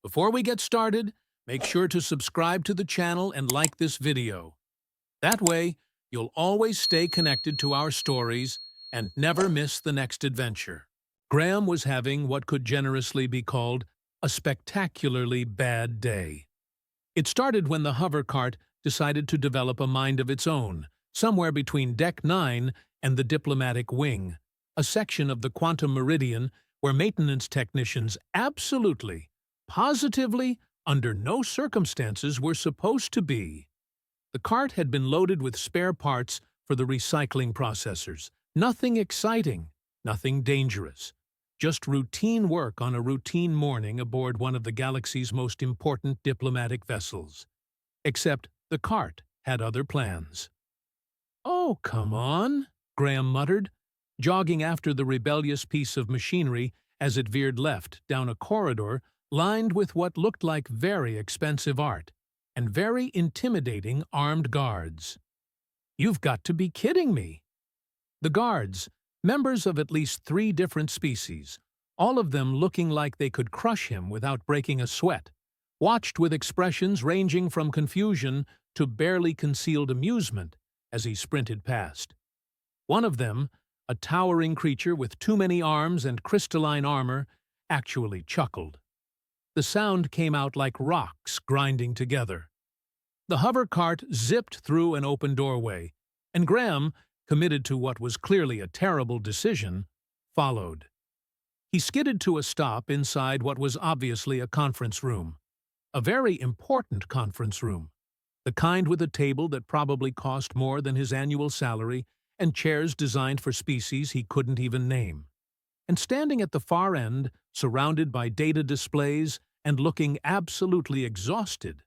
Before we get started, make sure to subscribe to the channel and like this video. That way, you'll always stay connected to our stories and never miss the next adventure. Graham was having what could generously be called a spectacularly bad day. It started when the hover cart decided to develop a mind of its own, somewhere between Deck 9 and the diplomatic wing, a section of the quantum meridian where maintenance technicians absolutely, positively, under no circumstances were supposed to be. The cart had been loaded with spare parts for the recycling processors. Nothing exciting, nothing dangerous. Just routine work on a routine morning aboard one of the galaxy's most important diplomatic vessels. Except the cart had other plans. "Oh, come on," Graham muttered, jogging after the rebellious piece of machinery as it veered left down a corridor lined with what looked like very expensive art and very intimidating armed guards. "You've got to be kidding me." The guards, members of at least 3 different species, all of them looking like they could crush him without breaking a sweat, watched with expressions ranging from confusion to barely concealed amusement as he sprinted past. One of them, a towering creature with too many arms and crystalline armor, actually chuckled. The sound came out like rocks grinding together. The hover cart zipped through an open doorway, and Graham, committed to what was clearly a terrible decision, followed. He skidded to a stop inside what was obviously a conference room. A very important conference room. The kind with a table that probably cost more than his annual salary and chairs designed for species he couldn't even name. And standing at the far end, surrounded by data displays and looking absolutely exhausted,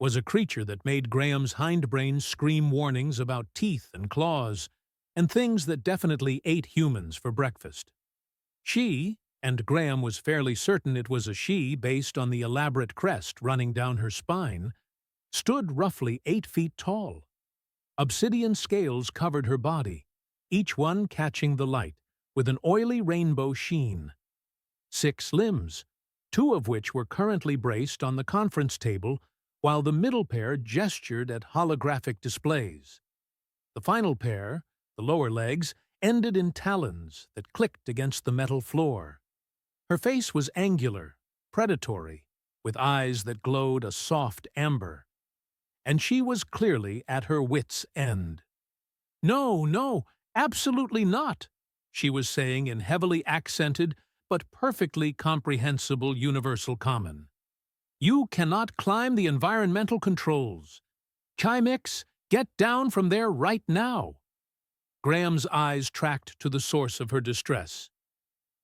was a creature that made Graham's hindbrain scream warnings about teeth and claws, and things that definitely ate humans for breakfast. She, and Graham was fairly certain it was a she based on the elaborate crest running down her spine, stood roughly 8 feet tall. Obsidian scales covered her body, each one catching the light, with an oily rainbow sheen. 6 limbs, 2 of which were currently braced on the conference table, while the middle pair gestured at holographic displays. The final pair, the lower legs, ended in talons that clicked against the metal floor. Her face was angular, predatory, with eyes that glowed a soft amber. And she was clearly at her wits' end. "No, no, absolutely not," she was saying in heavily accented but perfectly comprehensible universal common. "You cannot climb the environmental controls. Chimix, get down from there right now." Graham's eyes tracked to the source of her distress.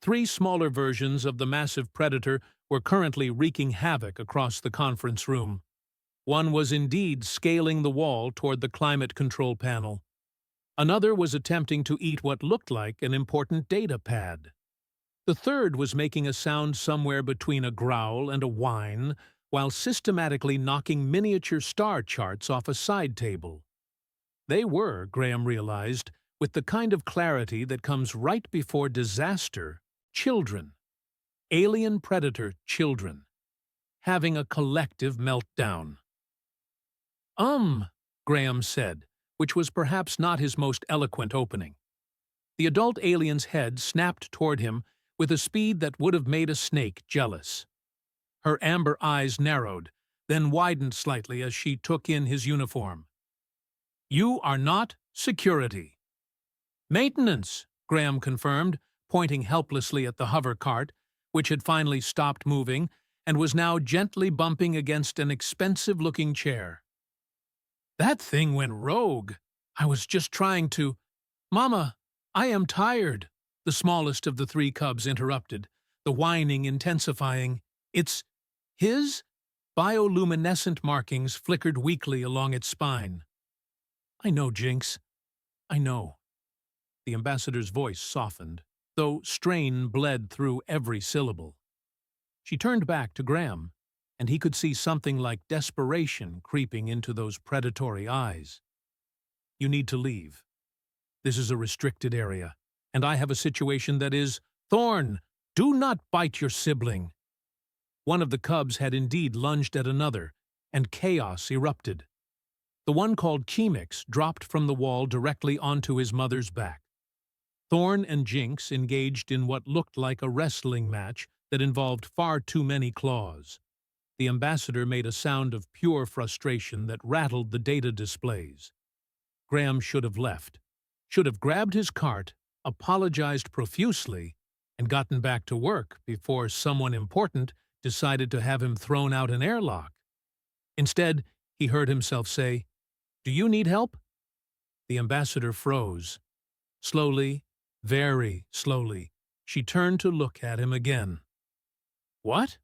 3 smaller versions of the massive predator were currently wreaking havoc across the conference room. One was indeed scaling the wall toward the climate control panel. Another was attempting to eat what looked like an important data pad. The third was making a sound somewhere between a growl and a whine, while systematically knocking miniature star charts off a side table. They were, Graham realized, with the kind of clarity that comes right before disaster, children. Alien predator children. Having a collective meltdown. Graham said, which was perhaps not his most eloquent opening. The adult alien's head snapped toward him with a speed that would have made a snake jealous. Her amber eyes narrowed, then widened slightly as she took in his uniform. "You are not security." "Maintenance," Graham confirmed, pointing helplessly at the hover cart, which had finally stopped moving and was now gently bumping against an expensive-looking chair. "That thing went rogue. I was just trying to—" "Mama, I am tired," the smallest of the 3 cubs interrupted, the whining intensifying. "It's his?" Bioluminescent markings flickered weakly along its spine. "I know, Jinx. I know." The ambassador's voice softened, though strain bled through every syllable. She turned back to Graham, and he could see something like desperation creeping into those predatory eyes. "You need to leave. This is a restricted area, and I have a situation that is— Thorn, do not bite your sibling." One of the cubs had indeed lunged at another, and chaos erupted. The one called Chemix dropped from the wall directly onto his mother's back. Thorn and Jinx engaged in what looked like a wrestling match that involved far too many claws. The ambassador made a sound of pure frustration that rattled the data displays. Graham should have left, should have grabbed his cart, apologized profusely, and gotten back to work before someone important decided to have him thrown out an airlock. Instead, he heard himself say, "Do you need help?" The ambassador froze. Slowly, very slowly, she turned to look at him again. "What?"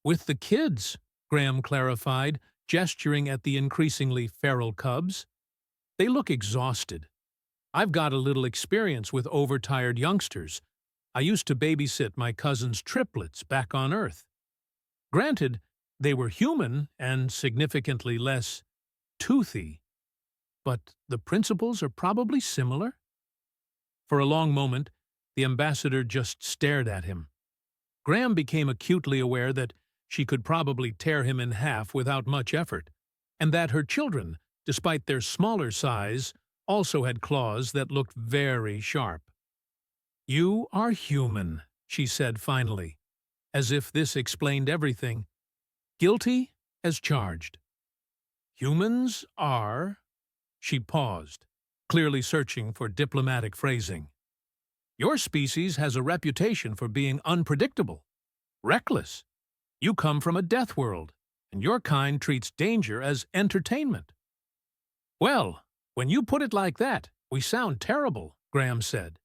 "With the kids," Graham clarified, gesturing at the increasingly feral cubs. "They look exhausted. I've got a little experience with overtired youngsters. I used to babysit my cousin's triplets back on Earth. Granted, they were human and significantly less toothy, but the principles are probably similar." For a long moment, the ambassador just stared at him. Graham became acutely aware that she could probably tear him in half without much effort, and that her children, despite their smaller size, also had claws that looked very sharp. "You are human," she said finally, as if this explained everything. "Guilty as charged." "Humans are—" She paused, clearly searching for diplomatic phrasing. "Your species has a reputation for being unpredictable, reckless. You come from a death world, and your kind treats danger as entertainment." "Well, when you put it like that, we sound terrible," Graham said.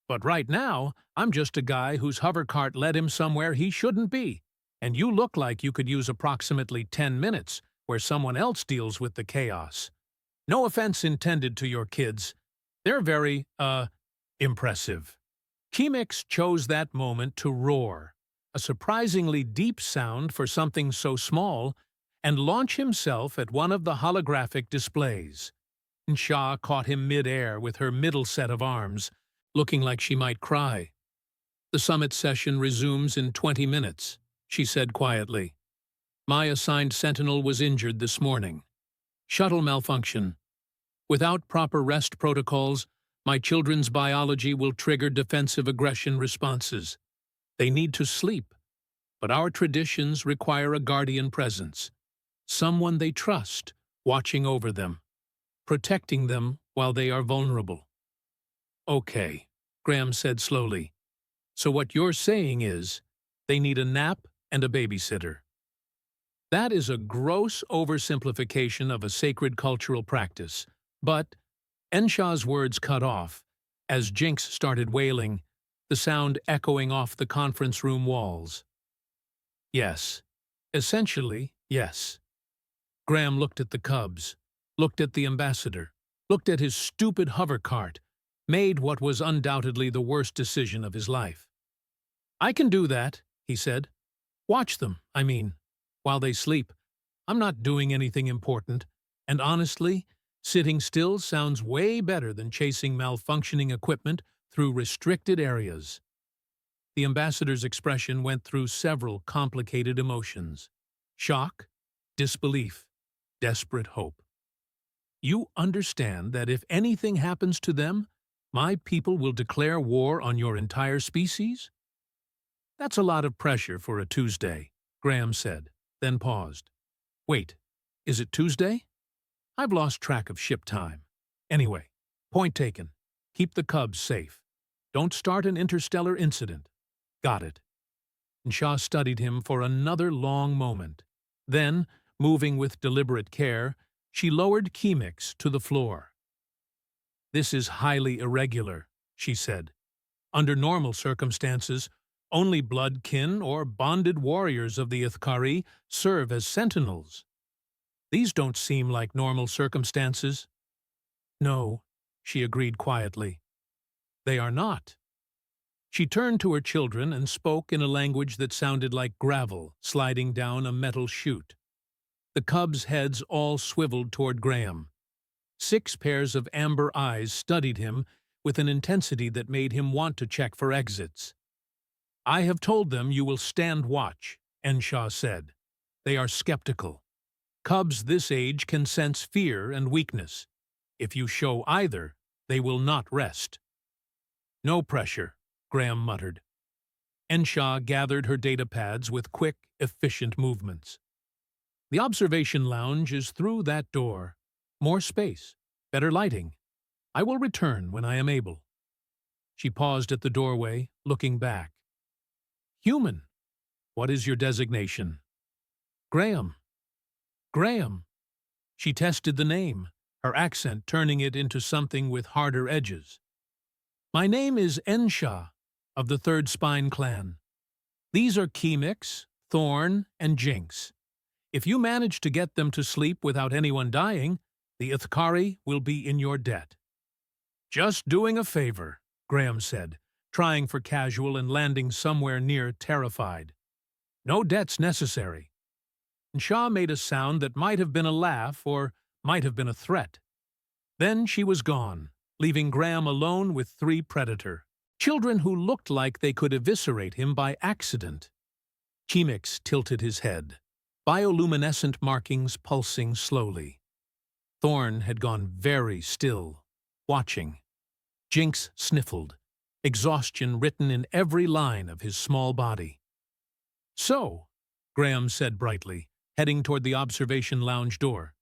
"But right now, I'm just a guy whose hover cart led him somewhere he shouldn't be, and you look like you could use approximately 10 minutes where someone else deals with the chaos. No offense intended to your kids. They're very, impressive." Chemix chose that moment to roar, a surprisingly deep sound for something so small, and launch himself at one of the holographic displays. Nsha caught him mid-air with her middle set of arms, looking like she might cry. "The summit session resumes in 20 minutes, she said quietly. "My assigned sentinel was injured this morning. Shuttle malfunction. Without proper rest protocols, my children's biology will trigger defensive aggression responses. They need to sleep, but our traditions require a guardian presence, someone they trust, watching over them, protecting them while they are vulnerable." "Okay," Graham said slowly. "So what you're saying is, they need a nap and a babysitter." That is a gross oversimplification of a sacred cultural practice, but Ensha's words cut off as Jinx started wailing, the sound echoing off the conference room walls. "Yes. Essentially, yes." Graham looked at the cubs, looked at the ambassador, looked at his stupid hover cart, made what was undoubtedly the worst decision of his life. "I can do that," he said. "Watch them, I mean, while they sleep. I'm not doing anything important, and honestly, sitting still sounds way better than chasing malfunctioning equipment through restricted areas." The ambassador's expression went through several complicated emotions: shock, disbelief, desperate hope. "You understand that if anything happens to them, my people will declare war on your entire species?" "That's a lot of pressure for a Tuesday," Graham said, then paused. "Wait, is it Tuesday? I've lost track of ship time. Anyway, point taken. Keep the cubs safe. Don't start an interstellar incident." "Got it." Nsha studied him for another long moment. Then, moving with deliberate care, she lowered Chemix to the floor. "This is highly irregular," she said. "Under normal circumstances, only blood kin or bonded warriors of the Ithkari serve as sentinels. These don't seem like normal circumstances." "No," she agreed quietly. "They are not." She turned to her children and spoke in a language that sounded like gravel sliding down a metal chute. The cubs' heads all swiveled toward Graham. 6 pairs of amber eyes studied him with an intensity that made him want to check for exits. "I have told them you will stand watch," Enshaw said. They are skeptical. Cubs this age can sense fear and weakness. If you show either, they will not rest. No pressure, Graham muttered. Enshaw gathered her data pads with quick, efficient movements. The observation lounge is through that door. More space, better lighting. I will return when I am able. She paused at the doorway, looking back. Human. What is your designation? Graham. Graham. She tested the name, her accent turning it into something with harder edges. My name is Enshaw, of the Third Spine clan. These are Chemix, Thorn, and Jinx. If you manage to get them to sleep without anyone dying, the Ithkari will be in your debt. Just doing a favor, Graham said, trying for casual and landing somewhere near terrified. No debts necessary. And Shaw made a sound that might have been a laugh or might have been a threat. Then she was gone, leaving Graham alone with 3 predator. Children who looked like they could eviscerate him by accident. Chemix tilted his head, bioluminescent markings pulsing slowly. Thorn had gone very still, watching. Jinx sniffled, exhaustion written in every line of his small body. So, Graham said brightly, heading toward the observation lounge door.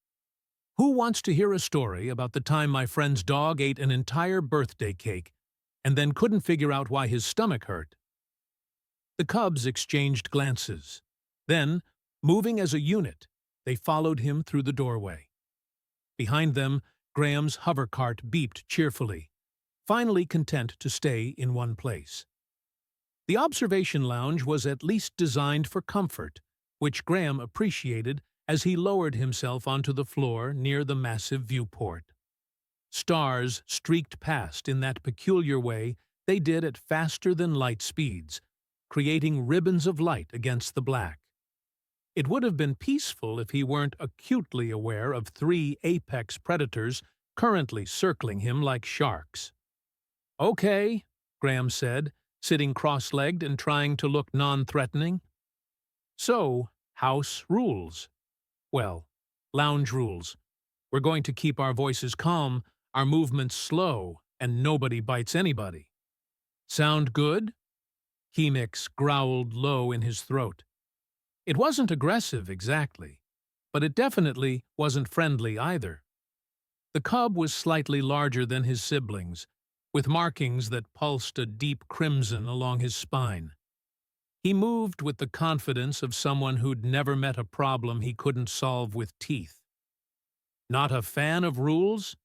Who wants to hear a story about the time my friend's dog ate an entire birthday cake and then couldn't figure out why his stomach hurt? The cubs exchanged glances. Then, moving as a unit, they followed him through the doorway. Behind them, Graham's hover cart beeped cheerfully, finally content to stay in one place. The observation lounge was at least designed for comfort, which Graham appreciated as he lowered himself onto the floor near the massive viewport. Stars streaked past in that peculiar way they did at faster-than-light speeds, creating ribbons of light against the black. It would have been peaceful if he weren't acutely aware of 3 apex predators currently circling him like sharks. Okay, Graham said, sitting cross-legged and trying to look non-threatening. So, house rules. Well, lounge rules. We're going to keep our voices calm, our movements slow, and nobody bites anybody. Sound good? Chemix growled low in his throat. It wasn't aggressive exactly, but it definitely wasn't friendly either. The cub was slightly larger than his siblings, with markings that pulsed a deep crimson along his spine. He moved with the confidence of someone who'd never met a problem he couldn't solve with teeth. Not a fan of rules?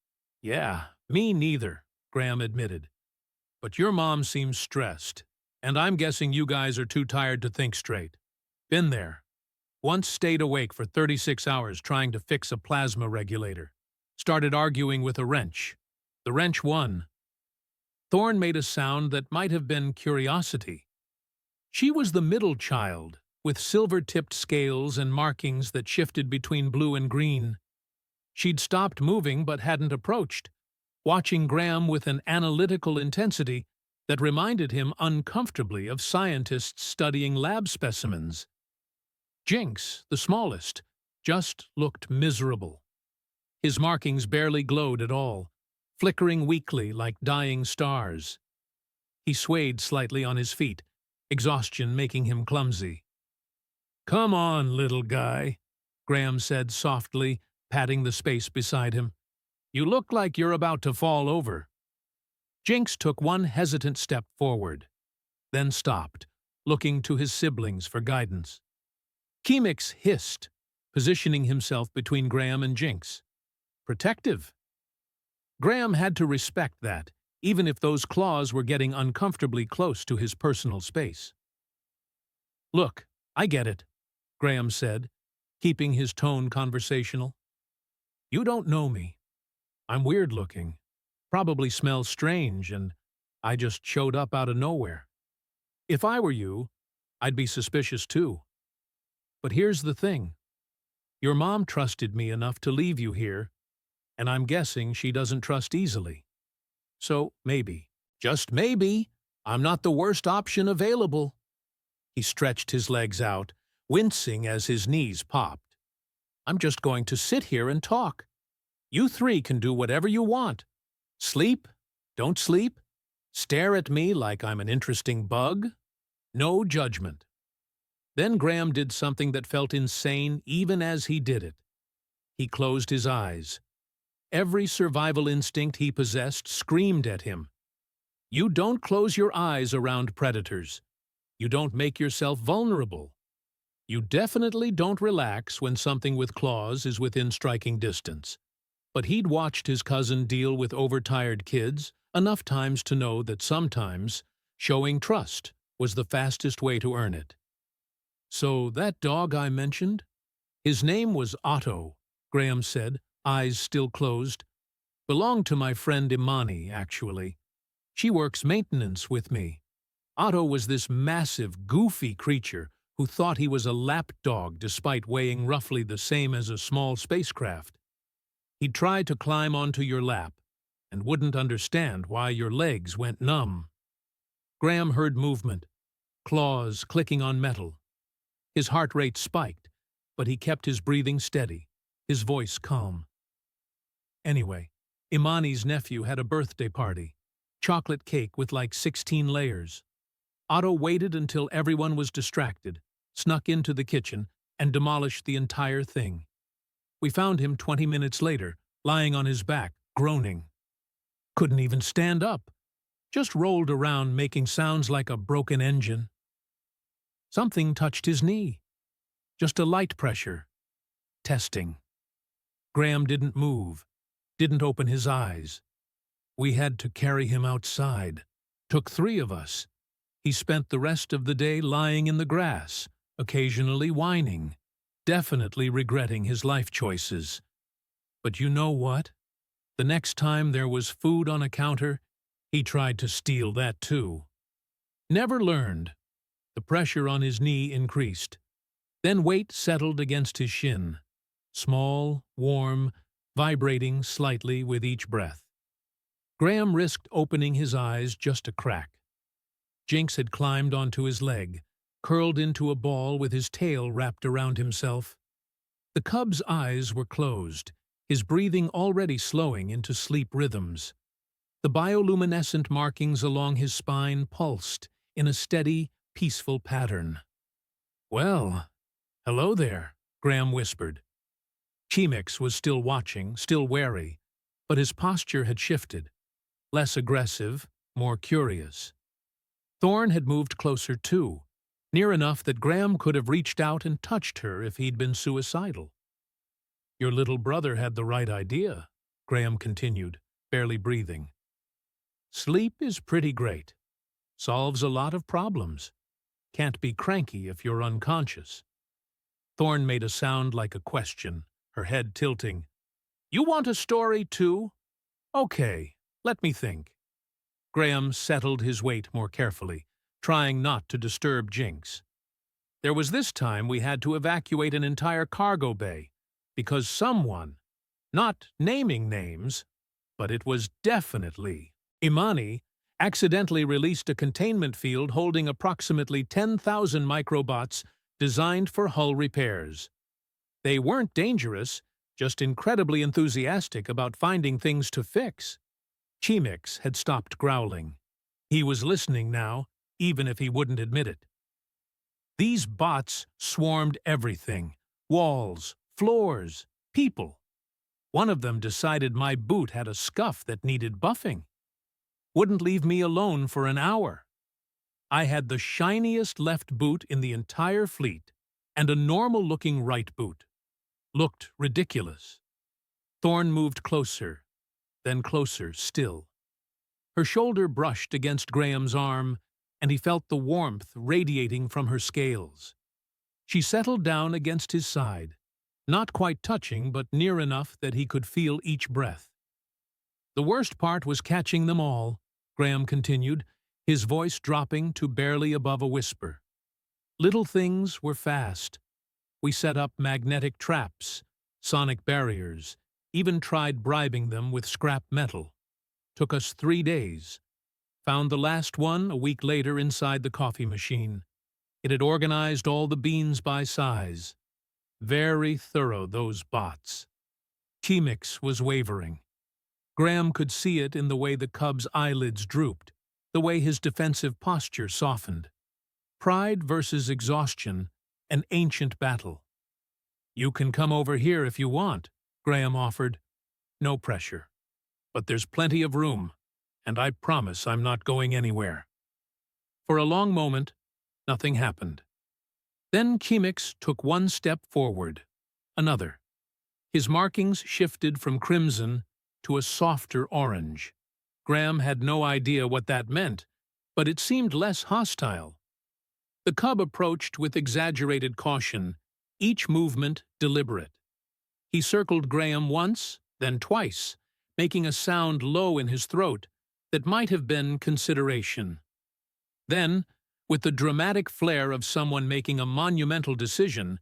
Yeah, me neither, Graham admitted. But your mom seems stressed, and I'm guessing you guys are too tired to think straight. Been there. Once stayed awake for 36 hours trying to fix a plasma regulator. Started arguing with a wrench. The wrench won. Thorn made a sound that might have been curiosity. She was the middle child, with silver-tipped scales and markings that shifted between blue and green. She'd stopped moving but hadn't approached, watching Graham with an analytical intensity that reminded him uncomfortably of scientists studying lab specimens. Jinx, the smallest, just looked miserable. His markings barely glowed at all, flickering weakly like dying stars. He swayed slightly on his feet, exhaustion making him clumsy. Come on, little guy, Graham said softly, patting the space beside him. You look like you're about to fall over. Jinx took one hesitant step forward, then stopped, looking to his siblings for guidance. Chemix hissed, positioning himself between Graham and Jinx. Protective. Graham had to respect that, even if those claws were getting uncomfortably close to his personal space. Look, I get it, Graham said, keeping his tone conversational. You don't know me. I'm weird-looking, probably smell strange, and I just showed up out of nowhere. If I were you, I'd be suspicious too. But here's the thing. Your mom trusted me enough to leave you here, and I'm guessing she doesn't trust easily. So maybe, just maybe, I'm not the worst option available. He stretched his legs out, wincing as his knees popped. "I'm just going to sit here and talk. You three can do whatever you want. Sleep? Don't sleep? Stare at me like I'm an interesting bug? No judgment." Then Graham did something that felt insane even as he did it. He closed his eyes. Every survival instinct he possessed screamed at him. You don't close your eyes around predators. You don't make yourself vulnerable. You definitely don't relax when something with claws is within striking distance. But he'd watched his cousin deal with overtired kids enough times to know that sometimes showing trust was the fastest way to earn it. "So that dog I mentioned? His name was Otto," Graham said, eyes still closed. "Belonged to my friend Imani, actually. She works maintenance with me. Otto was this massive, goofy creature who thought he was a lapdog despite weighing roughly the same as a small spacecraft. He'd try to climb onto your lap and wouldn't understand why your legs went numb." Graham heard movement, claws clicking on metal. His heart rate spiked, but he kept his breathing steady, his voice calm. Anyway, Imani's nephew had a birthday party. Chocolate cake with like 16 layers. Otto waited until everyone was distracted, snuck into the kitchen, and demolished the entire thing. We found him 20 minutes later, lying on his back, groaning. Couldn't even stand up. Just rolled around making sounds like a broken engine. Something touched his knee. Just a light pressure. Testing. Graham didn't move, didn't open his eyes. We had to carry him outside. Took 3 of us. He spent the rest of the day lying in the grass, occasionally whining, definitely regretting his life choices. But you know what? The next time there was food on a counter, he tried to steal that too. Never learned. The pressure on his knee increased. Then weight settled against his shin. Small, warm, vibrating slightly with each breath. Graham risked opening his eyes just a crack. Jinx had climbed onto his leg, curled into a ball with his tail wrapped around himself. The cub's eyes were closed, his breathing already slowing into sleep rhythms. The bioluminescent markings along his spine pulsed in a steady, peaceful pattern. "Well, hello there," Graham whispered. Chimix was still watching, still wary, but his posture had shifted. Less aggressive, more curious. Thorn had moved closer too, near enough that Graham could have reached out and touched her if he'd been suicidal. "Your little brother had the right idea," Graham continued, barely breathing. "Sleep is pretty great. Solves a lot of problems. Can't be cranky if you're unconscious." Thorn made a sound like a question, her head tilting. "You want a story too? Okay, let me think." Graham settled his weight more carefully, trying not to disturb Jinx. "There was this time we had to evacuate an entire cargo bay, because someone, not naming names, but it was definitely Imani, accidentally released a containment field holding approximately 10,000 microbots designed for hull repairs. They weren't dangerous, just incredibly enthusiastic about finding things to fix." Chimix had stopped growling. He was listening now, even if he wouldn't admit it. "These bots swarmed everything. Walls, floors, people. One of them decided my boot had a scuff that needed buffing. Wouldn't leave me alone for an hour. I had the shiniest left boot in the entire fleet, and a normal-looking right boot. Looked ridiculous." Thorn moved closer, then closer still. Her shoulder brushed against Graham's arm, and he felt the warmth radiating from her scales. She settled down against his side, not quite touching but near enough that he could feel each breath. "The worst part was catching them all," Graham continued, his voice dropping to barely above a whisper. "Little things were fast. We set up magnetic traps, sonic barriers, even tried bribing them with scrap metal. Took us 3 days. Found the last one a week later inside the coffee machine. It had organized all the beans by size. Very thorough, those bots. Chemix was wavering. Graham could see it in the way the cub's eyelids drooped, the way his defensive posture softened. Pride versus exhaustion, an ancient battle. "You can come over here if you want," Graham offered. "No pressure. But there's plenty of room, and I promise I'm not going anywhere." For a long moment, nothing happened. Then Chemix took one step forward, another. His markings shifted from crimson to a softer orange. Graham had no idea what that meant, but it seemed less hostile. The cub approached with exaggerated caution, each movement deliberate. He circled Graham once, then twice, making a sound low in his throat that might have been consideration. Then, with the dramatic flair of someone making a monumental decision,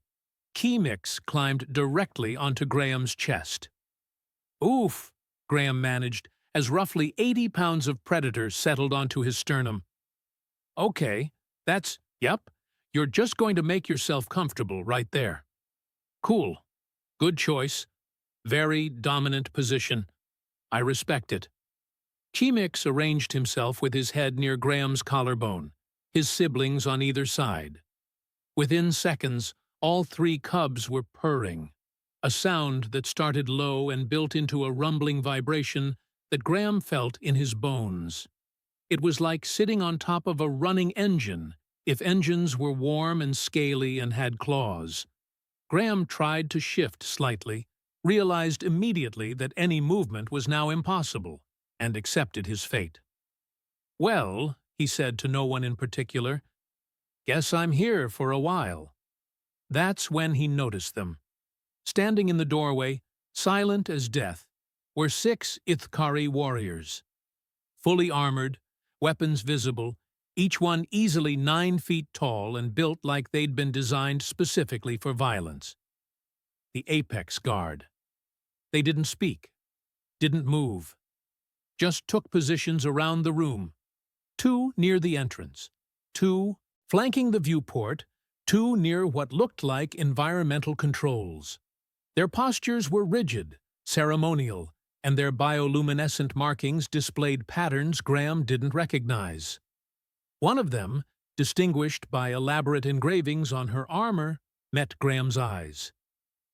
Chemix climbed directly onto Graham's chest. "Oof," Graham managed, as roughly 80 pounds of predator settled onto his sternum. "Okay, yep, you're just going to make yourself comfortable right there. Cool. Good choice. Very dominant position. I respect it." Chemix arranged himself with his head near Graham's collarbone, his siblings on either side. Within seconds, all three cubs were purring, a sound that started low and built into a rumbling vibration that Graham felt in his bones. It was like sitting on top of a running engine, if engines were warm and scaly and had claws. Graham tried to shift slightly, realized immediately that any movement was now impossible, and accepted his fate. "Well," he said to no one in particular, "guess I'm here for a while." That's when he noticed them. Standing in the doorway, silent as death, were 6 Ithkari warriors. Fully armored, weapons visible, each one easily 9 feet tall and built like they'd been designed specifically for violence. The apex guard. They didn't speak, didn't move, just took positions around the room. 2 near the entrance, 2 flanking the viewport, 2 near what looked like environmental controls. Their postures were rigid, ceremonial, and their bioluminescent markings displayed patterns Graham didn't recognize. One of them, distinguished by elaborate engravings on her armor, met Graham's eyes.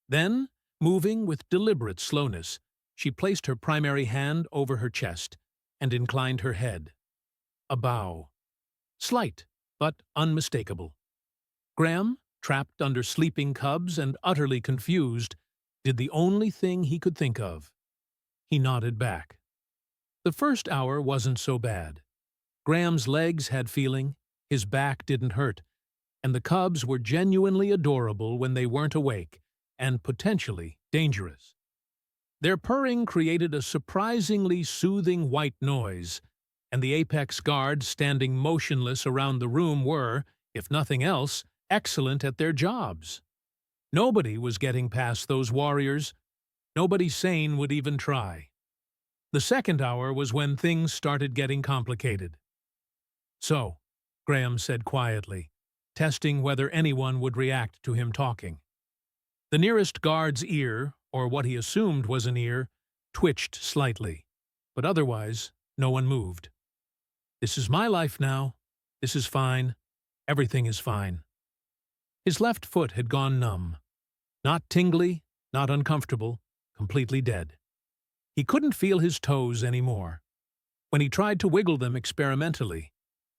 Then, moving with deliberate slowness, she placed her primary hand over her chest and inclined her head. A bow. Slight, but unmistakable. Graham, trapped under sleeping cubs and utterly confused, did the only thing he could think of. He nodded back. The first hour wasn't so bad. Graham's legs had feeling, his back didn't hurt, and the cubs were genuinely adorable when they weren't awake, and potentially dangerous. Their purring created a surprisingly soothing white noise, and the apex guards standing motionless around the room were, if nothing else, excellent at their jobs. Nobody was getting past those warriors. Nobody sane would even try. The second hour was when things started getting complicated. "So," Graham said quietly, testing whether anyone would react to him talking. The nearest guard's ear, or what he assumed was an ear, twitched slightly, but otherwise no one moved. "This is my life now. This is fine. Everything is fine." His left foot had gone numb. Not tingly, not uncomfortable, completely dead. He couldn't feel his toes anymore. When he tried to wiggle them experimentally,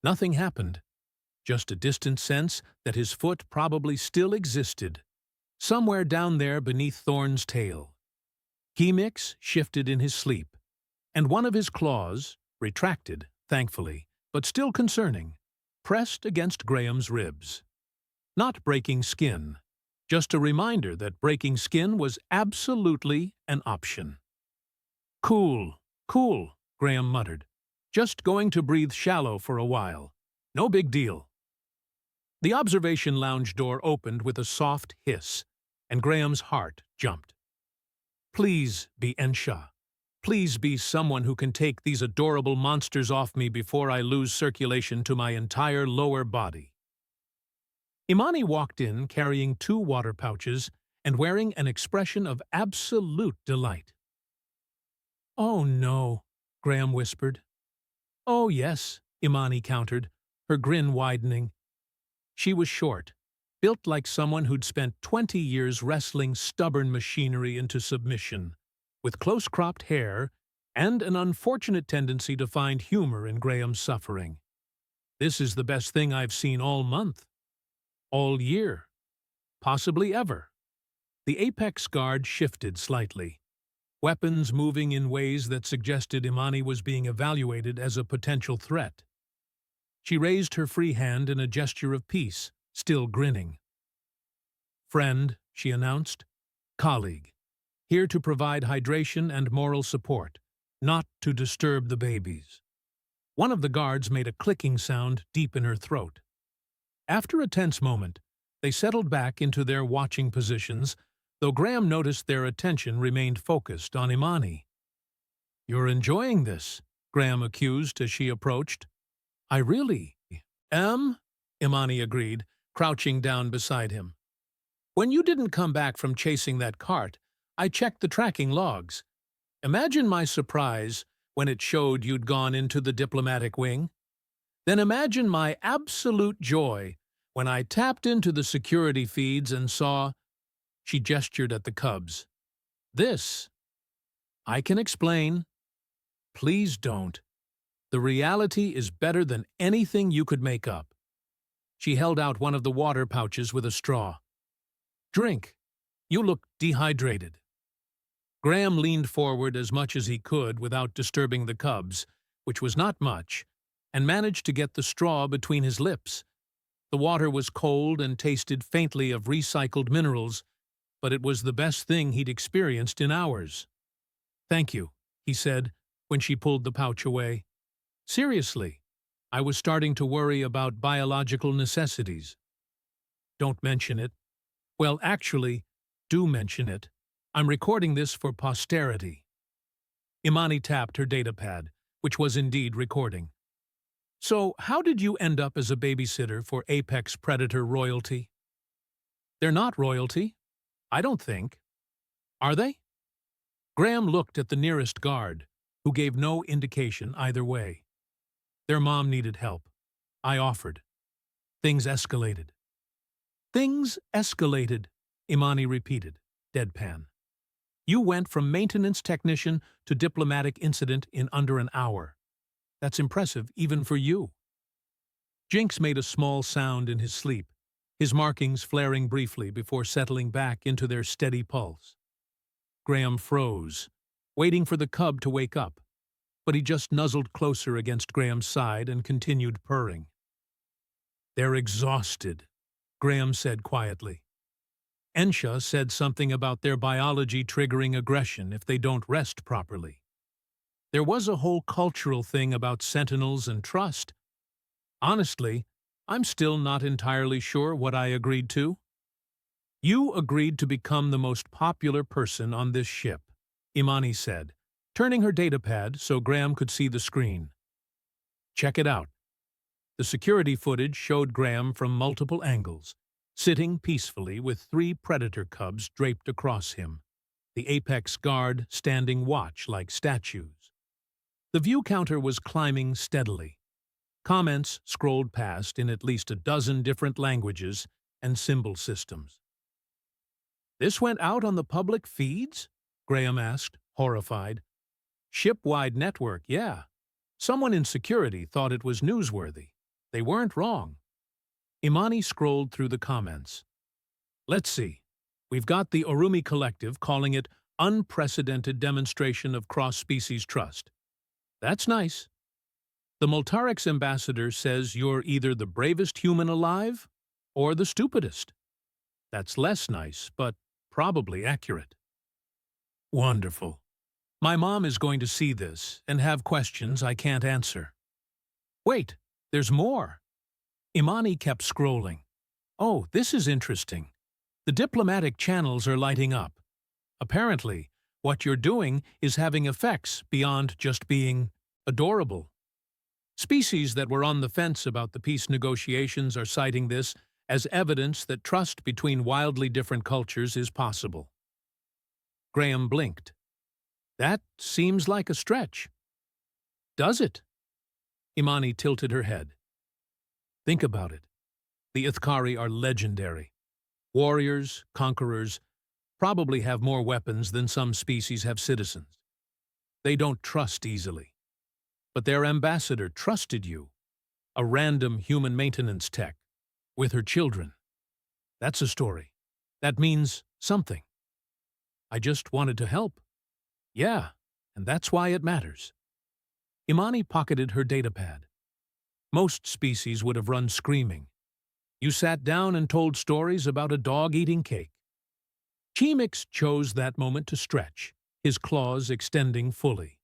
nothing happened. Just a distant sense that his foot probably still existed, somewhere down there beneath Thorn's tail. Chemix shifted in his sleep, and one of his claws, retracted, thankfully, but still concerning, pressed against Graham's ribs. Not breaking skin, just a reminder that breaking skin was absolutely an option. "Cool, cool," Graham muttered. "Just going to breathe shallow for a while. No big deal." The observation lounge door opened with a soft hiss, and Graham's heart jumped. "Please be Ensha. Please be someone who can take these adorable monsters off me before I lose circulation to my entire lower body." Imani walked in carrying 2 water pouches and wearing an expression of absolute delight. "Oh, no," Graham whispered. "Oh, yes," Imani countered, her grin widening. She was short, built like someone who'd spent 20 years wrestling stubborn machinery into submission, with close-cropped hair and an unfortunate tendency to find humor in Graham's suffering. "This is the best thing I've seen all month. All year. Possibly ever." The apex guard shifted slightly, weapons moving in ways that suggested Imani was being evaluated as a potential threat. She raised her free hand in a gesture of peace, still grinning. "Friend," she announced. "Colleague. Here to provide hydration and moral support, not to disturb the babies." One of the guards made a clicking sound deep in her throat. After a tense moment, they settled back into their watching positions, though Graham noticed their attention remained focused on Imani. "You're enjoying this," Graham accused as she approached. "I really am," Imani agreed, crouching down beside him. "When you didn't come back from chasing that cart, I checked the tracking logs. Imagine my surprise when it showed you'd gone into the diplomatic wing. Then imagine my absolute joy when I tapped into the security feeds and saw—" She gestured at the cubs. "This. I can explain." "Please don't. The reality is better than anything you could make up." She held out one of the water pouches with a straw. "Drink. You look dehydrated." Graham leaned forward as much as he could without disturbing the cubs, which was not much, and managed to get the straw between his lips. The water was cold and tasted faintly of recycled minerals, but it was the best thing he'd experienced in hours. "Thank you," he said, when she pulled the pouch away. "Seriously, I was starting to worry about biological necessities." "Don't mention it." "Well, actually, do mention it. I'm recording this for posterity." Imani tapped her datapad, which was indeed recording. "So, how did you end up as a babysitter for apex predator royalty?" "They're not royalty. I don't think. Are they?" Graham looked at the nearest guard, who gave no indication either way. "Their mom needed help. I offered. Things escalated." "Things escalated," Imani repeated, deadpan. "You went from maintenance technician to diplomatic incident in under an hour. That's impressive even for you." Jinx made a small sound in his sleep, his markings flaring briefly before settling back into their steady pulse. Graham froze, waiting for the cub to wake up, but he just nuzzled closer against Graham's side and continued purring. "They're exhausted," Graham said quietly. "Ensha said something about their biology triggering aggression if they don't rest properly. There was a whole cultural thing about sentinels and trust. Honestly, I'm still not entirely sure what I agreed to." "You agreed to become the most popular person on this ship," Imani said, turning her datapad so Graham could see the screen. "Check it out." The security footage showed Graham from multiple angles, sitting peacefully with 3 predator cubs draped across him, the apex guard standing watch like statues. The view counter was climbing steadily. Comments scrolled past in at least a dozen different languages and symbol systems. "This went out on the public feeds?" Graham asked, horrified. "Ship-wide network, yeah. Someone in security thought it was newsworthy. They weren't wrong." Imani scrolled through the comments. "Let's see. We've got the Orumi Collective calling it unprecedented demonstration of cross-species trust. That's nice. The Multarix ambassador says you're either the bravest human alive or the stupidest. That's less nice, but probably accurate." "Wonderful. My mom is going to see this and have questions I can't answer." "Wait, there's more." Imani kept scrolling. "Oh, this is interesting. The diplomatic channels are lighting up. Apparently, what you're doing is having effects beyond just being adorable. Species that were on the fence about the peace negotiations are citing this as evidence that trust between wildly different cultures is possible. Graham blinked. That seems like a stretch. Does it? Imani tilted her head. Think about it. The Ithkari are legendary. Warriors, conquerors, probably have more weapons than some species have citizens. They don't trust easily. But their ambassador trusted you, a random human maintenance tech, with her children. That's a story. That means something. I just wanted to help. Yeah, and that's why it matters. Imani pocketed her datapad. Most species would have run screaming. You sat down and told stories about a dog eating cake. Chemix chose that moment to stretch, his claws extending fully.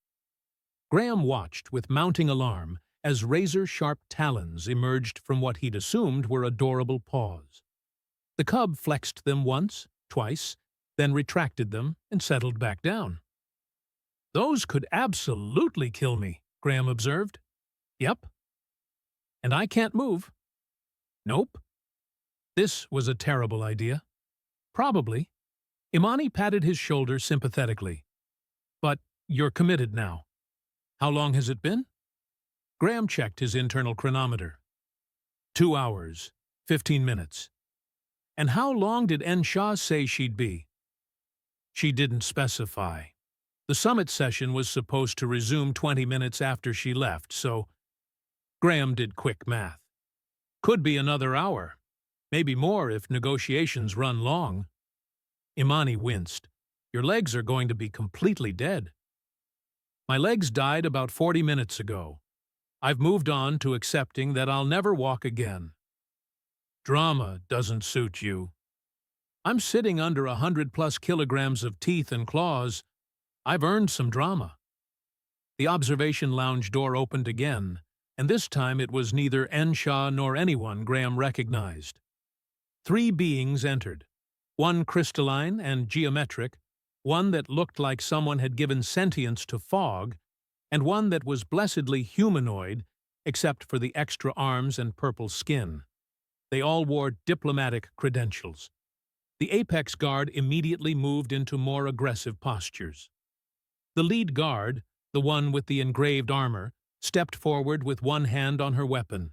Graham watched with mounting alarm as razor-sharp talons emerged from what he'd assumed were adorable paws. The cub flexed them once, twice, then retracted them and settled back down. Those could absolutely kill me, Graham observed. Yep. And I can't move. Nope. This was a terrible idea. Probably. Imani patted his shoulder sympathetically. But you're committed now. How long has it been? Graham checked his internal chronometer. 2 hours, 15 minutes. And how long did Shah say she'd be? She didn't specify. The summit session was supposed to resume 20 minutes after she left, so Graham did quick math. Could be another hour. Maybe more if negotiations run long. Imani winced. Your legs are going to be completely dead. My legs died about 40 minutes ago. I've moved on to accepting that I'll never walk again. Drama doesn't suit you. I'm sitting under 100+ kilograms of teeth and claws. I've earned some drama. The observation lounge door opened again, and this time it was neither Shah nor anyone Graham recognized. 3 beings entered, one crystalline and geometric, one that looked like someone had given sentience to fog, and one that was blessedly humanoid, except for the extra arms and purple skin. They all wore diplomatic credentials. The apex guard immediately moved into more aggressive postures. The lead guard, the one with the engraved armor, stepped forward with one hand on her weapon.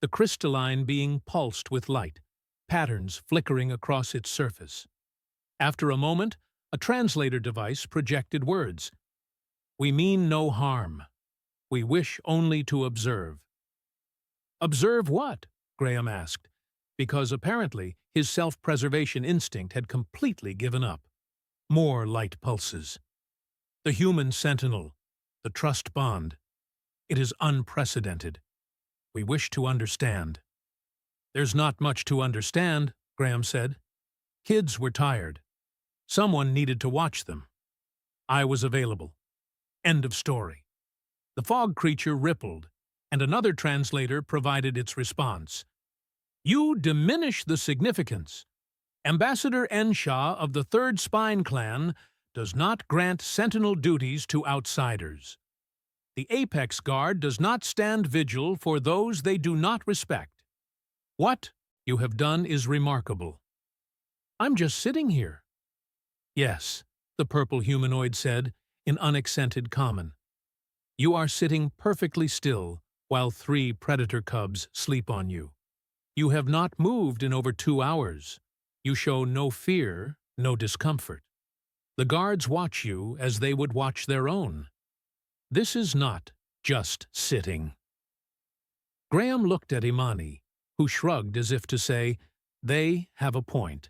The crystalline being pulsed with light, patterns flickering across its surface. After a moment, a translator device projected words. We mean no harm. We wish only to observe. Observe what? Graham asked, because apparently his self-preservation instinct had completely given up. More light pulses. The human sentinel, the trust bond. It is unprecedented. We wish to understand. There's not much to understand, Graham said. Kids were tired. Someone needed to watch them. I was available. End of story. The fog creature rippled, and another translator provided its response. You diminish the significance. Ambassador Shah of the Third Spine Clan does not grant sentinel duties to outsiders. The Apex Guard does not stand vigil for those they do not respect. What you have done is remarkable. I'm just sitting here. Yes, the purple humanoid said, in unaccented common. You are sitting perfectly still while 3 predator cubs sleep on you. You have not moved in over 2 hours. You show no fear, no discomfort. The guards watch you as they would watch their own. This is not just sitting. Graham looked at Imani, who shrugged as if to say, they have a point.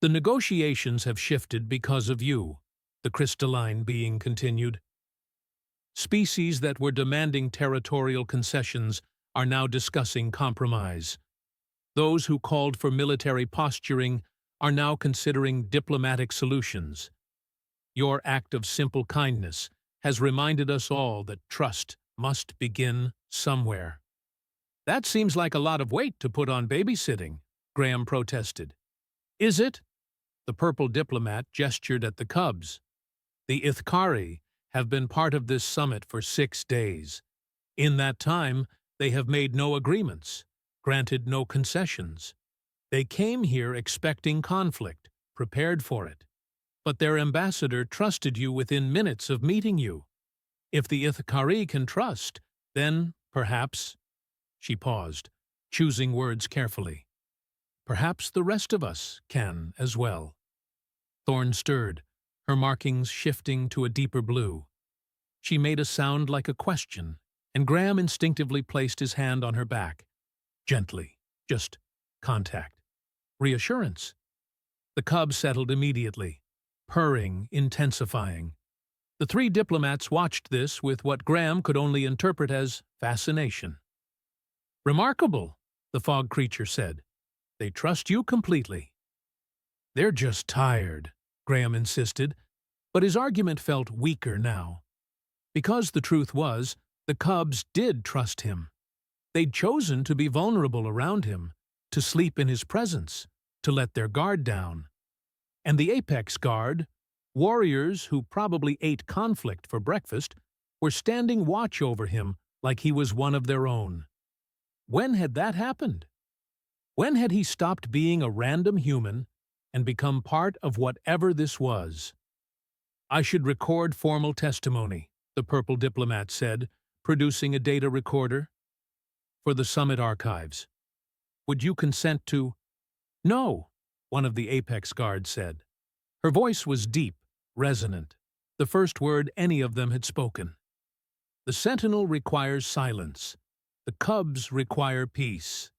The negotiations have shifted because of you, the crystalline being continued. Species that were demanding territorial concessions are now discussing compromise. Those who called for military posturing are now considering diplomatic solutions. Your act of simple kindness has reminded us all that trust must begin somewhere. That seems like a lot of weight to put on babysitting, Graham protested. Is it? The purple diplomat gestured at the cubs. The Ithkari have been part of this summit for 6 days. In that time, they have made no agreements, granted no concessions. They came here expecting conflict, prepared for it. But their ambassador trusted you within minutes of meeting you. If the Ithakari can trust, then, perhaps— She paused, choosing words carefully. Perhaps the rest of us can as well. Thorn stirred, her markings shifting to a deeper blue. She made a sound like a question, and Graham instinctively placed his hand on her back. Gently, just contact. Reassurance. The cub settled immediately, purring, intensifying. The three diplomats watched this with what Graham could only interpret as fascination. Remarkable, the fog creature said. They trust you completely. They're just tired, Graham insisted, but his argument felt weaker now. Because the truth was, the cubs did trust him. They'd chosen to be vulnerable around him, to sleep in his presence, to let their guard down. And the apex guard, warriors who probably ate conflict for breakfast, were standing watch over him like he was one of their own. When had that happened? When had he stopped being a random human and become part of whatever this was? I should record formal testimony, the purple diplomat said, producing a data recorder. For the summit archives. Would you consent to— No, one of the apex guards said. Her voice was deep, resonant, the first word any of them had spoken. The sentinel requires silence. The cubs require peace.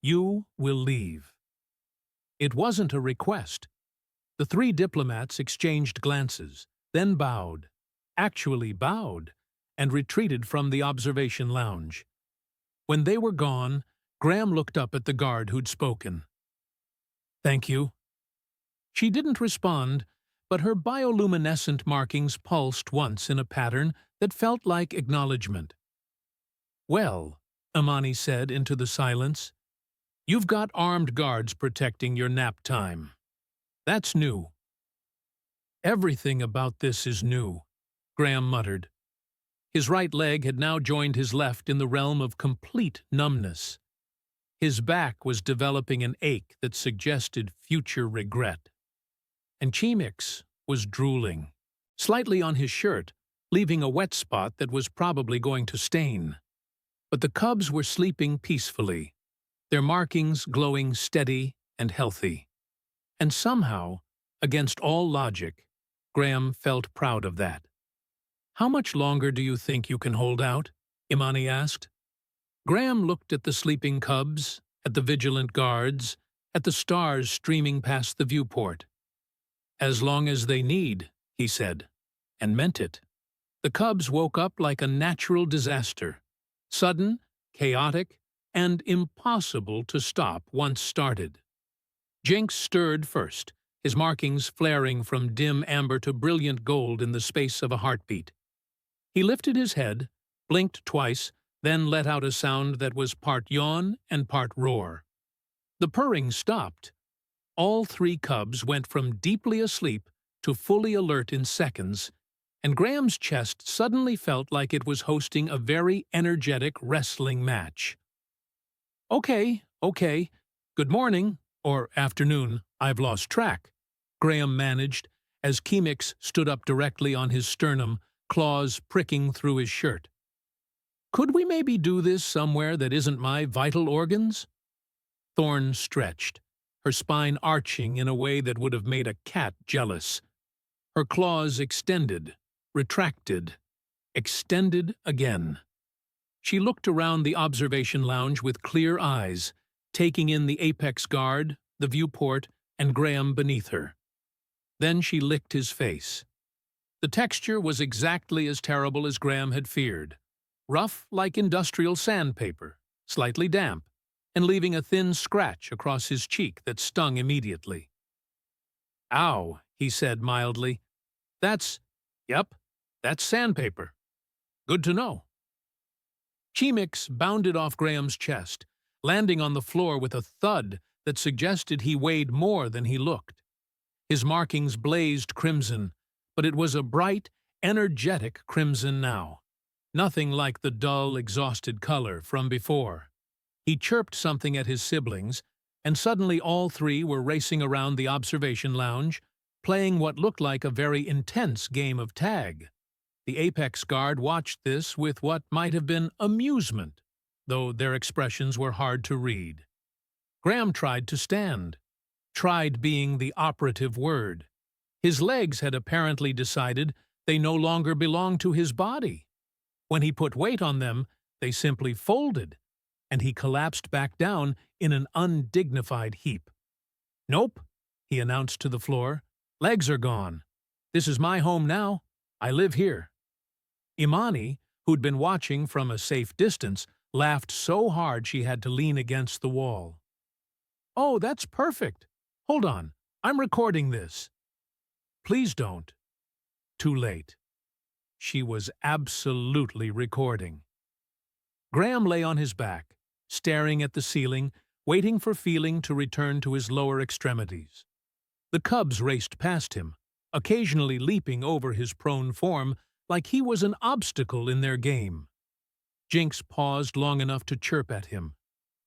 You will leave. It wasn't a request. The three diplomats exchanged glances, then bowed, actually bowed, and retreated from the observation lounge. When they were gone, Graham looked up at the guard who'd spoken. Thank you. She didn't respond, but her bioluminescent markings pulsed once in a pattern that felt like acknowledgement. Well, Imani said into the silence, you've got armed guards protecting your nap time. That's new. Everything about this is new, Graham muttered. His right leg had now joined his left in the realm of complete numbness. His back was developing an ache that suggested future regret. And Chimix was drooling, slightly on his shirt, leaving a wet spot that was probably going to stain. But the cubs were sleeping peacefully, their markings glowing steady and healthy. And somehow, against all logic, Graham felt proud of that. How much longer do you think you can hold out? Imani asked. Graham looked at the sleeping cubs, at the vigilant guards, at the stars streaming past the viewport. As long as they need, he said, and meant it. The cubs woke up like a natural disaster, sudden, chaotic, and impossible to stop once started. Jinx stirred first, his markings flaring from dim amber to brilliant gold in the space of a heartbeat. He lifted his head, blinked twice, then let out a sound that was part yawn and part roar. The purring stopped. All three cubs went from deeply asleep to fully alert in seconds, and Graham's chest suddenly felt like it was hosting a very energetic wrestling match. Okay. Good morning, or afternoon, I've lost track, Graham managed, as Chimix stood up directly on his sternum, claws pricking through his shirt. Could we maybe do this somewhere that isn't my vital organs? Thorn stretched, her spine arching in a way that would have made a cat jealous. Her claws extended, retracted, extended again. She looked around the observation lounge with clear eyes, taking in the apex guard, the viewport, and Graham beneath her. Then she licked his face. The texture was exactly as terrible as Graham had feared. Rough like industrial sandpaper, slightly damp, and leaving a thin scratch across his cheek that stung immediately. Ow, he said mildly. That's sandpaper. Good to know. Chimix bounded off Graham's chest, landing on the floor with a thud that suggested he weighed more than he looked. His markings blazed crimson, but it was a bright, energetic crimson now. Nothing like the dull, exhausted color from before. He chirped something at his siblings, and suddenly all three were racing around the observation lounge, playing what looked like a very intense game of tag. The apex guard watched this with what might have been amusement, though their expressions were hard to read. Graham tried to stand. Tried being the operative word. His legs had apparently decided they no longer belonged to his body. When he put weight on them, they simply folded, and he collapsed back down in an undignified heap. "Nope," he announced to the floor. "Legs are gone. This is my home now. I live here." Imani, who'd been watching from a safe distance, laughed so hard she had to lean against the wall. "Oh, that's perfect. Hold on, I'm recording this." "Please don't." Too late. She was absolutely recording. Graham lay on his back, staring at the ceiling, waiting for feeling to return to his lower extremities. The cubs raced past him, occasionally leaping over his prone form like he was an obstacle in their game. Jinx paused long enough to chirp at him,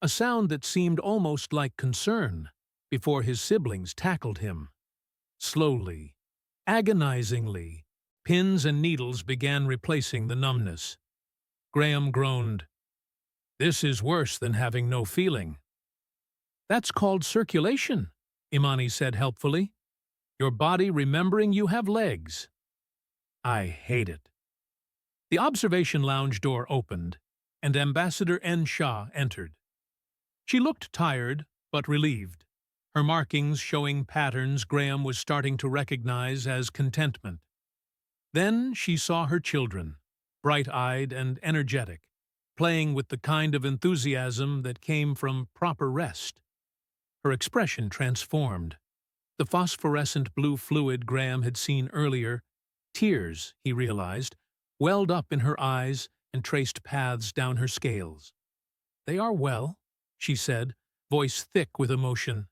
a sound that seemed almost like concern, before his siblings tackled him. Slowly, agonizingly, pins and needles began replacing the numbness. Graham groaned. "This is worse than having no feeling." "That's called circulation," Imani said helpfully. "Your body remembering you have legs." "I hate it." The observation lounge door opened, and Ambassador N. Shah entered. She looked tired, but relieved, her markings showing patterns Graham was starting to recognize as contentment. Then she saw her children, bright-eyed and energetic, playing with the kind of enthusiasm that came from proper rest. Her expression transformed. The phosphorescent blue fluid Graham had seen earlier, tears, he realized, welled up in her eyes and traced paths down her scales. "They are well," she said, voice thick with emotion.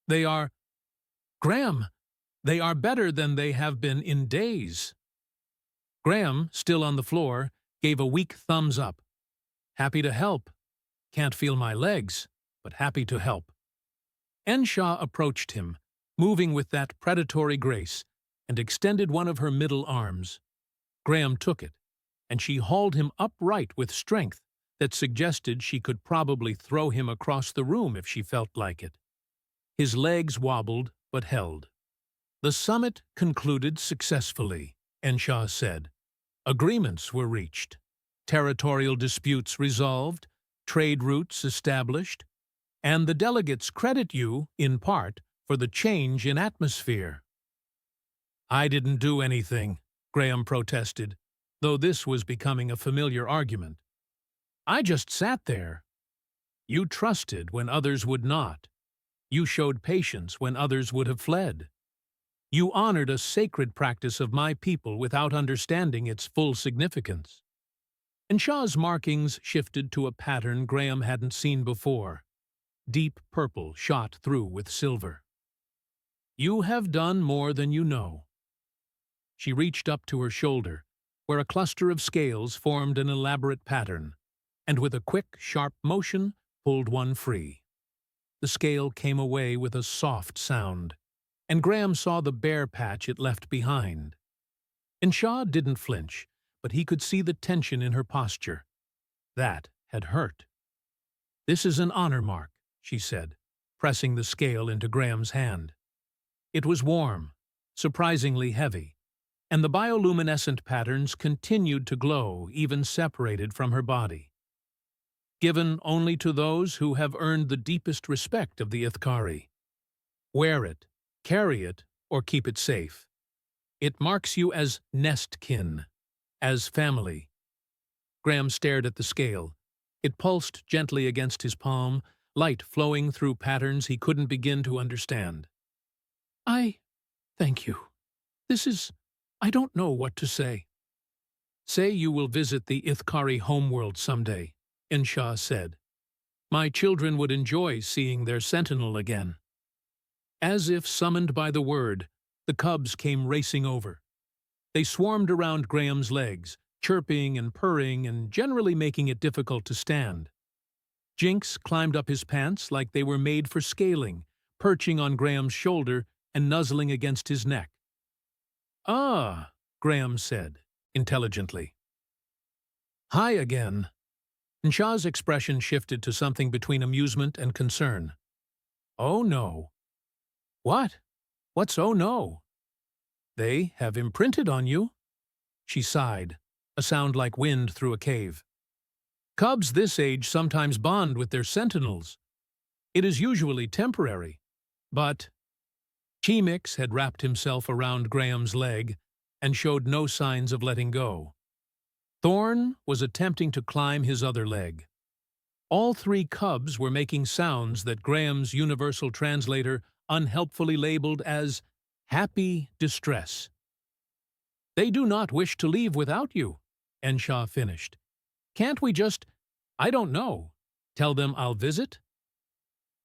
"They are... Graham, they are better than they have been in days." Graham, still on the floor, gave a weak thumbs up. "Happy to help. Can't feel my legs, but happy to help." Enshaw approached him, moving with that predatory grace, and extended one of her middle arms. Graham took it, and she hauled him upright with strength that suggested she could probably throw him across the room if she felt like it. His legs wobbled, but held. "The summit concluded successfully," Enshaw said. "Agreements were reached, territorial disputes resolved, trade routes established, and the delegates credit you, in part, for the change in atmosphere." "I didn't do anything," Graham protested, though this was becoming a familiar argument. "I just sat there." "You trusted when others would not. You showed patience when others would have fled. You honored a sacred practice of my people without understanding its full significance." And Shah's markings shifted to a pattern Graham hadn't seen before, deep purple shot through with silver. "You have done more than you know." She reached up to her shoulder, where a cluster of scales formed an elaborate pattern, and with a quick, sharp motion, pulled one free. The scale came away with a soft sound, and Graham saw the bare patch it left behind. And Shaw didn't flinch, but he could see the tension in her posture. That had hurt. "This is an honor mark," she said, pressing the scale into Graham's hand. It was warm, surprisingly heavy, and the bioluminescent patterns continued to glow even separated from her body. "Given only to those who have earned the deepest respect of the Ithkari. Wear it, carry it, or keep it safe. It marks you as nest-kin, as family." Graham stared at the scale. It pulsed gently against his palm, light flowing through patterns he couldn't begin to understand. Thank you. I don't know what to say." "Say you will visit the Ithkari homeworld someday," Enshaw said. "My children would enjoy seeing their sentinel again." As if summoned by the word, the cubs came racing over. They swarmed around Graham's legs, chirping and purring and generally making it difficult to stand. Jinx climbed up his pants like they were made for scaling, perching on Graham's shoulder and nuzzling against his neck. "Ah," Graham said, intelligently. "Hi again." Nshaw's expression shifted to something between amusement and concern. "Oh no." "What? What's oh no?" "They have imprinted on you." She sighed, a sound like wind through a cave. "Cubs this age sometimes bond with their sentinels. It is usually temporary, but—" Chemix had wrapped himself around Graham's leg and showed no signs of letting go. Thorn was attempting to climb his other leg. All three cubs were making sounds that Graham's universal translator unhelpfully labeled as happy distress. "They do not wish to leave without you," Enshaw finished. "Can't we just, I don't know, tell them I'll visit?"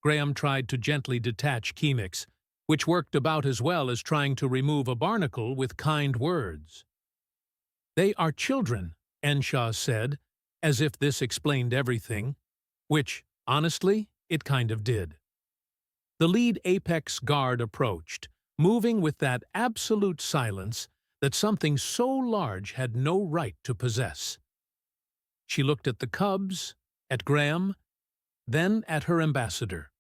Graham tried to gently detach Chemix, which worked about as well as trying to remove a barnacle with kind words. "They are children," Enshaw said, as if this explained everything, which, honestly, it kind of did. The lead apex guard approached, moving with that absolute silence that something so large had no right to possess. She looked at the cubs, at Graham, then at her ambassador.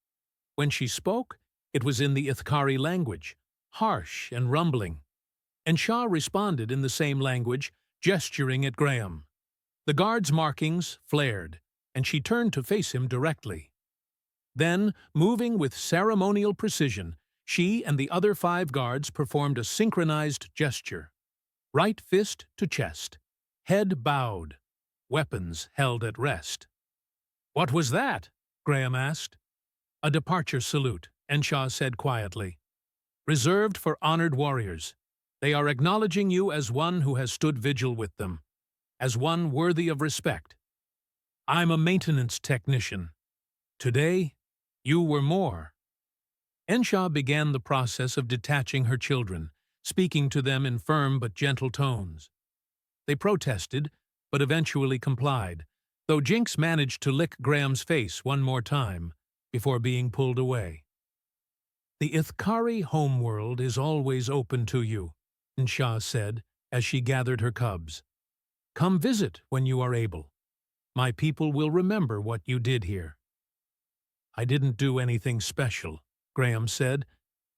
When she spoke, it was in the Ithkari language, harsh and rumbling. And Shah responded in the same language, gesturing at Graham. The guard's markings flared, and she turned to face him directly. Then, moving with ceremonial precision, she and the other 5 guards performed a synchronized gesture. Right fist to chest, head bowed, weapons held at rest. "What was that?" Graham asked. "A departure salute," Enshaw said quietly. "Reserved for honored warriors. They are acknowledging you as one who has stood vigil with them, as one worthy of respect. I'm a maintenance technician. Today, you were more." Enshaw began the process of detaching her children, speaking to them in firm but gentle tones. They protested, but eventually complied, though Jinx managed to lick Graham's face one more time before being pulled away. "The Ithkari homeworld is always open to you," Enshaw said as she gathered her cubs. "Come visit when you are able. My people will remember what you did here." "I didn't do anything special," Graham said,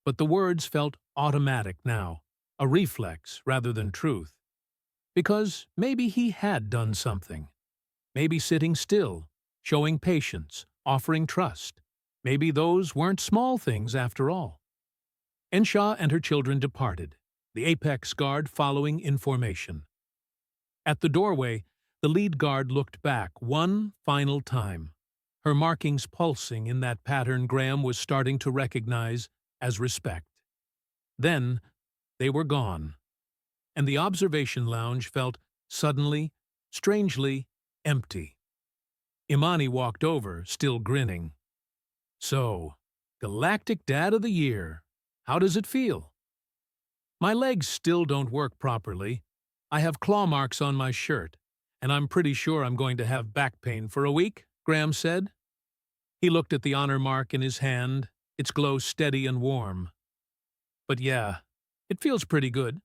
but the words felt automatic now, a reflex rather than truth. Because maybe he had done something. Maybe sitting still, showing patience, offering trust. Maybe those weren't small things after all. Enshaw and her children departed, the apex guard following in formation. At the doorway, the lead guard looked back one final time, her markings pulsing in that pattern Graham was starting to recognize as respect. Then, they were gone, and the observation lounge felt suddenly, strangely, empty. Imani walked over, still grinning. "So, Galactic Dad of the Year, how does it feel?" "My legs still don't work properly. I have claw marks on my shirt, and I'm pretty sure I'm going to have back pain for a week," Graham said. He looked at the honor mark in his hand, its glow steady and warm. "But yeah, it feels pretty good."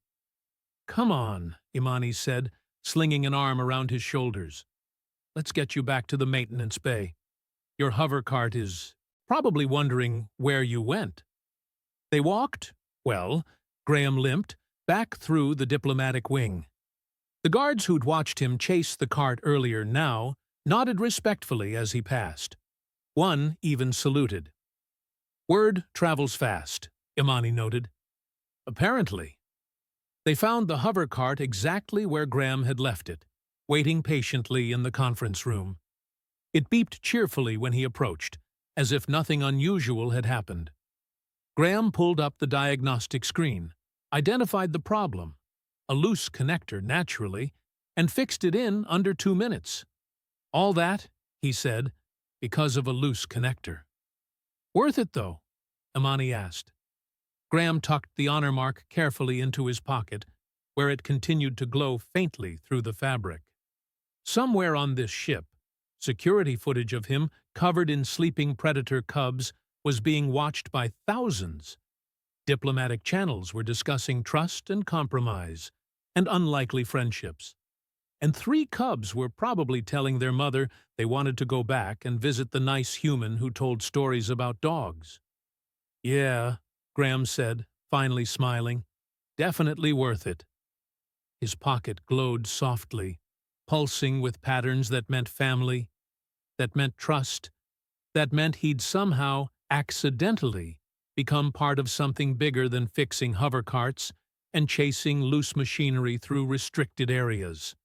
"Come on," Imani said, slinging an arm around his shoulders. "Let's get you back to the maintenance bay. Your hover cart is probably wondering where you went." They walked, well, Graham limped, back through the diplomatic wing. The guards who'd watched him chase the cart earlier now nodded respectfully as he passed. One even saluted. "Word travels fast," Imani noted. "Apparently." They found the hover cart exactly where Graham had left it, waiting patiently in the conference room. It beeped cheerfully when he approached, as if nothing unusual had happened. Graham pulled up the diagnostic screen, identified the problem, a loose connector naturally, and fixed it in under 2 minutes. "All that," he said, "because of a loose connector." "Worth it, though?" Imani asked. Graham tucked the honor mark carefully into his pocket, where it continued to glow faintly through the fabric. Somewhere on this ship, security footage of him covered in sleeping predator cubs, was being watched by thousands. Diplomatic channels were discussing trust and compromise, and unlikely friendships. And 3 cubs were probably telling their mother they wanted to go back and visit the nice human who told stories about dogs. "Yeah," Graham said, finally smiling. "Definitely worth it." His pocket glowed softly, pulsing with patterns that meant family, that meant trust, that meant he'd somehow, accidentally, become part of something bigger than fixing hover carts and chasing loose machinery through restricted areas.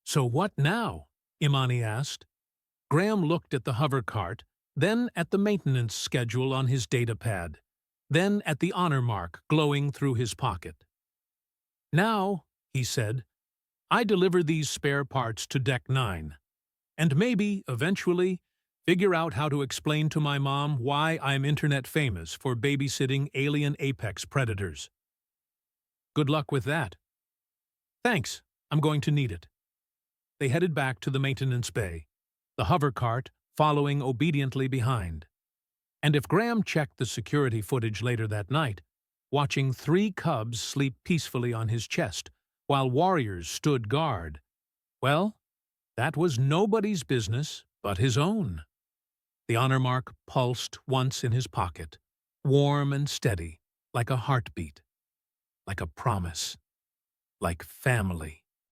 "So what now?" Imani asked. Graham looked at the hover cart, then at the maintenance schedule on his datapad, then at the honor mark glowing through his pocket. "Now," he said, "I deliver these spare parts to Deck 9. And maybe, eventually, figure out how to explain to my mom why I'm internet famous for babysitting alien apex predators." "Good luck with that." "Thanks, I'm going to need it." They headed back to the maintenance bay, the hover cart following obediently behind. And if Graham checked the security footage later that night, watching 3 cubs sleep peacefully on his chest while warriors stood guard, well, that was nobody's business but his own. The honor mark pulsed once in his pocket, warm and steady, like a heartbeat, like a promise, like family.